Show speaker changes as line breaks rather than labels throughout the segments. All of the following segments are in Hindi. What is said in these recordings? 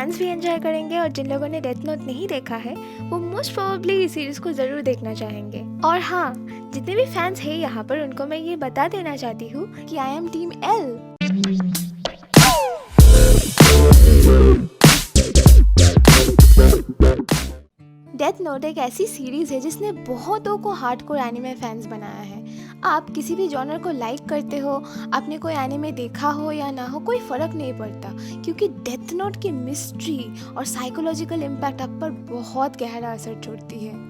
फैंस भी एंजॉय करेंगे और जिन लोगों ने डेथ नोट नहीं देखा है वो मोस्ट प्रोबेबली इस सीरीज को ज़रूर देखना चाहेंगे। और हाँ, जितने भी फैंस हैं यहाँ पर उनको मैं ये बता देना चाहती हूँ कि I am team L. Death note एक ऐसी सीरीज है जिसने बहुतों को हार्डकोर एनिमे फैंस बनाया है। आप किसी भी जॉनर को लाइक करते हो, आपने कोई एनिमे देखा हो या ना हो, कोई फ़र्क नहीं पड़ता, क्योंकि डेथ नोट की मिस्ट्री और साइकोलॉजिकल इम्पैक्ट आप पर बहुत गहरा असर छोड़ती है।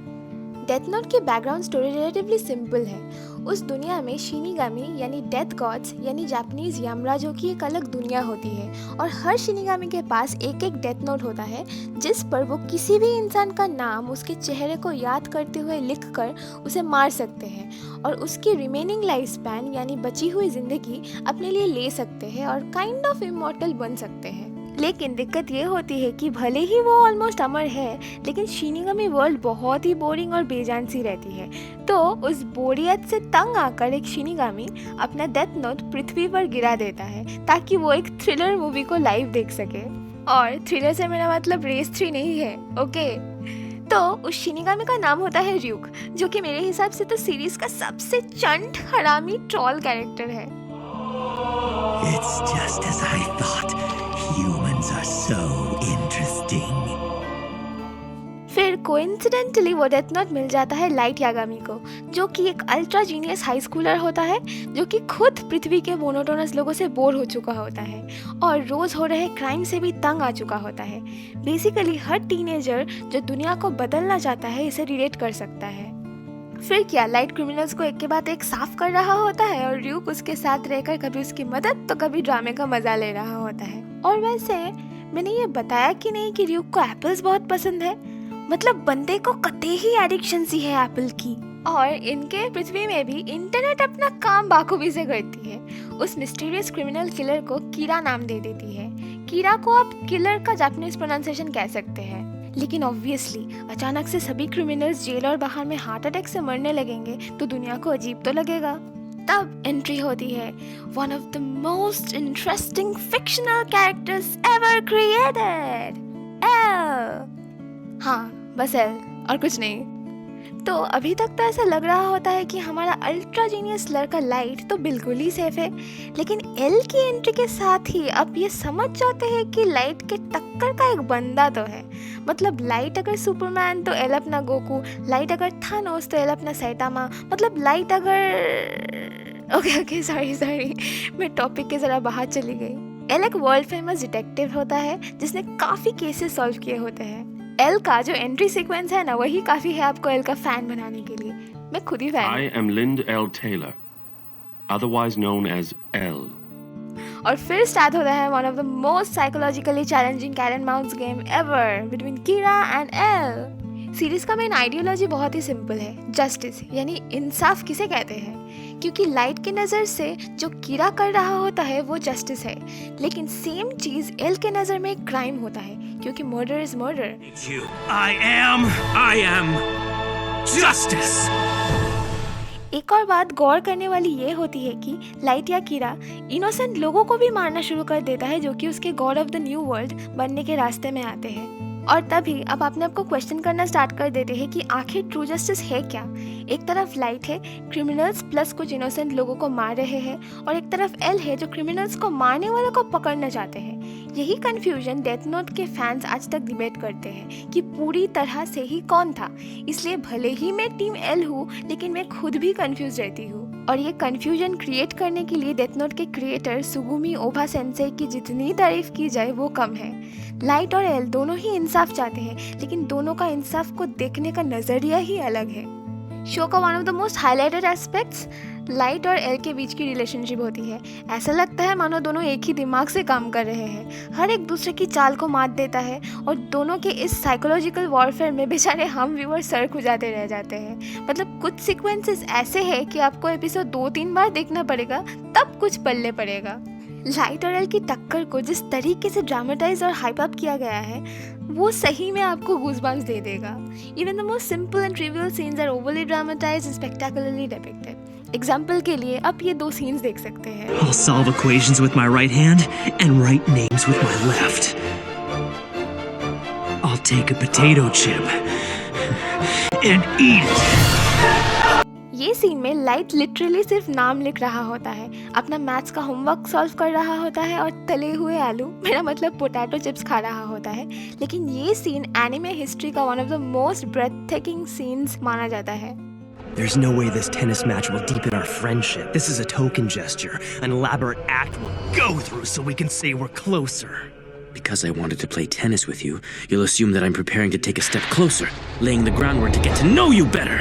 डेथ नोट की बैकग्राउंड स्टोरी रिलेटिवली सिंपल है। उस दुनिया में शिनिगामी यानी डेथ गॉड्स यानी जापानीज यमराजों की एक अलग दुनिया होती है और हर शिनिगामी के पास एक एक डेथ नोट होता है जिस पर वो किसी भी इंसान का नाम उसके चेहरे को याद करते हुए लिखकर उसे मार सकते हैं और उसकी रिमेनिंग लाइफ स्पैन यानी बची हुई जिंदगी अपने लिए ले सकते हैं और काइंड ऑफ इमॉर्टल बन सकते हैं। लेकिन दिक्कत ये होती है कि भले ही वो ऑलमोस्ट अमर है, लेकिन शिनिगामी वर्ल्ड बहुत ही बोरिंग और बेजान सी रहती है। तो उस बोरियत से तंग आकर एक शिनिगामी अपना डेथ नोट पृथ्वी पर गिरा देता है ताकि वो एक थ्रिलर मूवी को लाइव देख सके। और थ्रिलर से मेरा मतलब रेस 3 नहीं है, ओके। तो उस शिनिगामी का नाम होता है र्यूक, जो कि मेरे हिसाब से तो सीरीज का सबसे चंट हरामी ट्रॉल कैरेक्टर है।
It's just as I thought. Humans are so interesting.
फिर कोइंसिडेंटली वो डेथ नोट मिल जाता है लाइट यागामी को, जो कि एक अल्ट्रा जीनियस हाई स्कूलर होता है जो कि खुद पृथ्वी के मोनोटोनस लोगों से बोर हो चुका होता है और रोज हो रहे क्राइम से भी तंग आ चुका होता है। बेसिकली हर टीनेजर जो दुनिया को बदलना चाहता है इसे रिलेट कर सकता है। फिर क्या, लाइट क्रिमिनल्स को एक के बाद एक साफ कर रहा होता है और र्यूक उसके साथ रहकर कभी उसकी मदद तो कभी ड्रामे का मजा ले रहा होता है। और वैसे मैंने ये बताया कि नहीं कि र्यूक को एप्पल्स बहुत पसंद है, मतलब बंदे को कतई ही एडिक्शन सी है एप्पल की। और इनके पृथ्वी में भी इंटरनेट अपना काम बाखूबी से करती है। उस मिस्टीरियस क्रिमिनल किलर को कीरा नाम दे देती है। कीरा को आप किलर का जापानीज प्रोनाउंसिएशन कह सकते हैं, लेकिन ऑब्वियसली अचानक से सभी क्रिमिनल्स जेल और बाहर में हार्ट अटैक से मरने लगेंगे तो दुनिया को अजीब तो लगेगा। तब एंट्री होती है one of the most interesting fictional characters ever created, L. हाँ, बस एल और कुछ नहीं। तो अभी तक तो ऐसा लग रहा होता है कि हमारा अल्ट्रा जीनियस लड़का लाइट तो बिल्कुल ही सेफ है, लेकिन एल की एंट्री के साथ ही आप ये समझ जाते हैं कि लाइट के टक्कर का एक बंदा तो है। मतलब लाइट अगर सुपरमैन तो एल अपना गोकू, लाइट अगर थानोस तो एल अपना सैटामा, मतलब लाइट अगर ओके सॉरी मैं टॉपिक के जरा बाहर चली गई। एल एक वर्ल्ड फेमस डिटेक्टिव होता है जिसने काफ़ी केसेस सॉल्व किए होते हैं। एल का जो एंट्री सीक्वेंस है ना, वही काफी है आपको एल का फैन बनाने के लिए। मैं खुद ही फैन हूं।
I am Lind L. Taylor, otherwise known as L.
और फिर स्टार्ट होता है one of the most psychologically challenging cat and mouse game ever between Kira and L. Series का मेन आइडियोलॉजी बहुत ही सिंपल है, जस्टिस यानी इंसाफ किसे कहते हैं। क्योंकि लाइट की नज़र से जो कीरा कर रहा होता है वो जस्टिस है, लेकिन सेम चीज़ एल के नज़र में एक क्राइम होता है, क्योंकि murder is murder.
I am justice.
एक और बात गौर करने वाली ये होती है कि लाइट या कीरा इनोसेंट लोगों को भी मारना शुरू कर देता है जो कि उसके God of the new world बनने के रास्ते में आते हैं। और तभी अब अपने आप को क्वेश्चन करना स्टार्ट कर देते हैं कि आखिर ट्रू जस्टिस है क्या। एक तरफ लाइट है, क्रिमिनल्स प्लस कुछ इनोसेंट लोगों को मार रहे हैं, और एक तरफ एल है जो क्रिमिनल्स को मारने वालों को पकड़ना चाहते हैं। यही कंफ्यूजन डेथ नोट के फैंस आज तक डिबेट करते हैं कि पूरी तरह से ही कौन था। इसलिए भले ही मैं टीम एल हूँ, लेकिन मैं खुद भी कंफ्यूज रहती हूँ। और ये कंफ्यूजन क्रिएट करने के लिए डेथ नोट के क्रिएटर सुगुमी ओबा सेंसेई की जितनी तारीफ की जाए वो कम है। लाइट और एल दोनों ही इंसाफ चाहते हैं, लेकिन दोनों का इंसाफ को देखने का नजरिया ही अलग है। शो का one of the most highlighted aspects light और एल के बीच की रिलेशनशिप होती है। ऐसा लगता है मानो दोनों एक ही दिमाग से काम कर रहे हैं, हर एक दूसरे की चाल को मात देता है, और दोनों के इस साइकोलॉजिकल वॉरफेयर में बेचारे हम व्यूअर सर खुजाते रह जाते हैं। मतलब कुछ सीक्वेंसेस ऐसे हैं कि आपको एपिसोड 2-3 बार देखना पड़ेगा तब कुछ पल्ले पड़ेगा। लाइट और एल की टक्कर को जिस तरीके से ड्रामेटाइज और हाइप अप किया गया है वो सही में आपको गूज़बम्प्स दे देगा। Even the most simple and trivial scenes are overly dramatised and spectacularly depicted. Example के लिए आप ये 2 सीन्स देख सकते हैं।
I'll solve equations with my right hand and write names with my left. I'll take a potato chip and eat it.
ये सीन में लाइट लिटरली सिर्फ नाम लिख रहा होता है, अपना मैथ्स का होमवर्क सॉल्व कर रहा होता है और तले हुए आलू, मेरा मतलब पोटैटो चिप्स खा रहा होता है। लेकिन ये सीन एनिमे हिस्ट्री का one of the most ब्रेथटेकिंग scenes माना जाता है।
There's no way this tennis match will deepen our friendship. This is a token gesture, an elaborate act we'll go through so we can say we're closer.
Because I wanted to play tennis with you, you'll assume that I'm preparing to take a step closer, laying the groundwork to get to know you better.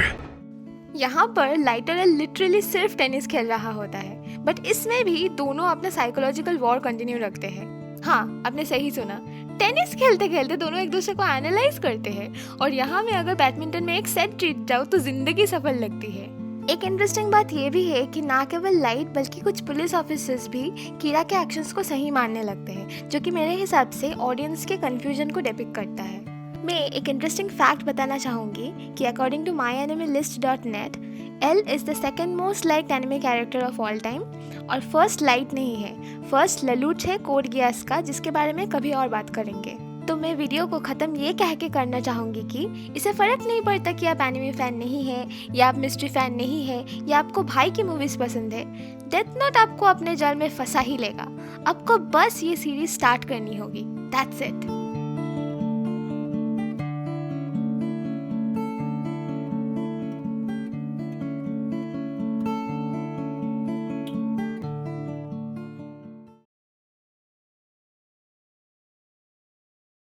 यहाँ पर लाइटर लिटरली सिर्फ टेनिस खेल रहा होता है, बट इसमें भी दोनों अपना साइकोलॉजिकल वॉर कंटिन्यू रखते हैं। हाँ, आपने सही सुना, टेनिस खेलते खेलते दोनों एक दूसरे को एनालाइज करते हैं। और यहाँ में अगर बैडमिंटन में एक सेट जीत जाओ तो जिंदगी सफल लगती है। एक इंटरेस्टिंग बात ये भी है कि ना केवल लाइट बल्कि कुछ पुलिस ऑफिसर्स भी कीरा के एक्शंस को सही मानने लगते हैं, जो कि मेरे हिसाब से ऑडियंस के कंफ्यूजन को डिपिक्ट करता है। मैं एक इंटरेस्टिंग फैक्ट बताना चाहूँगी कि according to myanimalist.net, L is the second most liked anime character of all time, और फर्स्ट लाइट नहीं है, फर्स्ट ललूट है कोड गियास का, जिसके बारे में कभी और बात करेंगे। तो मैं वीडियो को ख़त्म ये कह के करना चाहूँगी कि इसे फ़र्क नहीं पड़ता कि आप एनिमे फ़ैन नहीं हैं, या आप मिस्ट्री फ़ैन नहीं हैं, या आपको भाई की मूवीज़ पसंद है। डेथ नोट आपको अपने जाल में फंसा ही लेगा। आपको बस ये सीरीज़ स्टार्ट करनी होगी। That's it.